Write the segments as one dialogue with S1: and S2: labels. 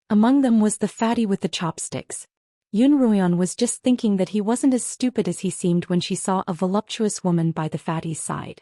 S1: Among them was the fatty with the chopsticks. Yun Ruian was just thinking that he wasn't as stupid as he seemed when she saw a voluptuous woman by the fatty's side.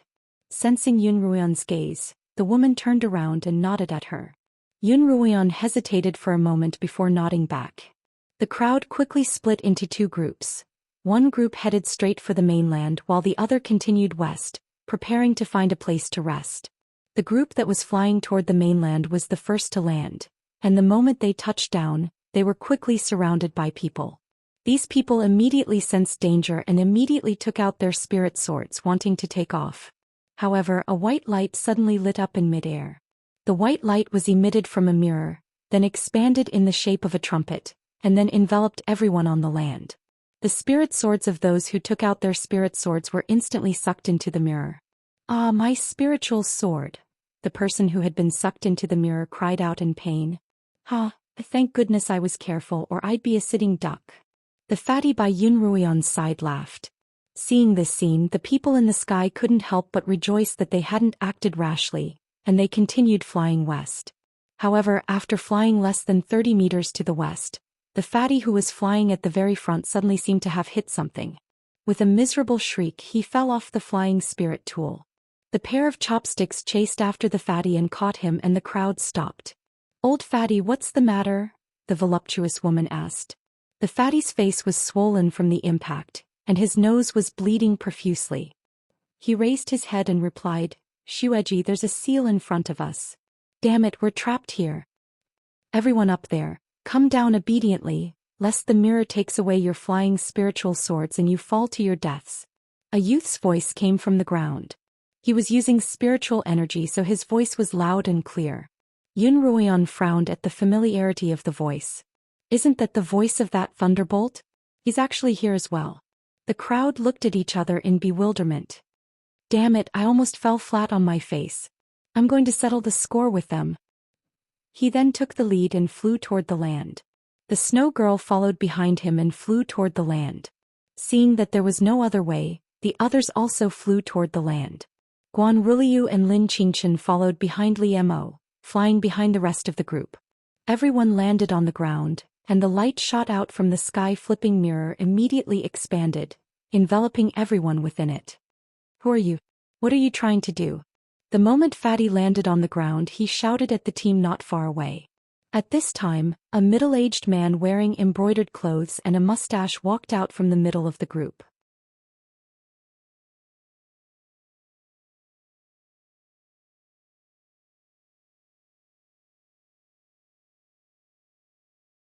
S1: Sensing Yun Ruian's gaze, the woman turned around and nodded at her. Yun Ruian hesitated for a moment before nodding back. The crowd quickly split into two groups. One group headed straight for the mainland while the other continued west, preparing to find a place to rest. The group that was flying toward the mainland was the first to land, and the moment they touched down, they were quickly surrounded by people. These people immediately sensed danger and immediately took out their spirit swords wanting to take off. However, a white light suddenly lit up in midair. The white light was emitted from a mirror, then expanded in the shape of a trumpet, and then enveloped everyone on the land. The spirit swords of those who took out their spirit swords were instantly sucked into the mirror. "Ah, my spiritual sword!" The person who had been sucked into the mirror cried out in pain. "Ha, thank goodness I was careful or I'd be a sitting duck." The fatty by Yun Ruian's side laughed. Seeing this scene, the people in the sky couldn't help but rejoice that they hadn't acted rashly, and they continued flying west. However, after flying less than 30 meters to the west, the fatty who was flying at the very front suddenly seemed to have hit something. With a miserable shriek, he fell off the flying spirit tool. The pair of chopsticks chased after the fatty and caught him, and the crowd stopped. "Old fatty, what's the matter?" the voluptuous woman asked. The fatty's face was swollen from the impact, and his nose was bleeding profusely. He raised his head and replied, "Shueji, there's a seal in front of us. Damn it, we're trapped here. Everyone up there, come down obediently, lest the mirror takes away your flying spiritual swords and you fall to your deaths." A youth's voice came from the ground. He was using spiritual energy, so his voice was loud and clear. Yun Ruian frowned at the familiarity of the voice. "Isn't that the voice of that thunderbolt? He's actually here as well." The crowd looked at each other in bewilderment. "Damn it, I almost fell flat on my face. I'm going to settle the score with them." He then took the lead and flew toward the land. The snow girl followed behind him and flew toward the land. Seeing that there was no other way, the others also flew toward the land. Guan Ruliu and Lin Qingchen followed behind Li Mo, flying behind the rest of the group. Everyone landed on the ground, and the light shot out from the sky-flipping mirror immediately expanded, enveloping everyone within it. "Who are you? What are you trying to do?" The moment Fatty landed on the ground, he shouted at the team not far away. At this time, a middle-aged man wearing embroidered clothes and a mustache walked out from the middle of the group.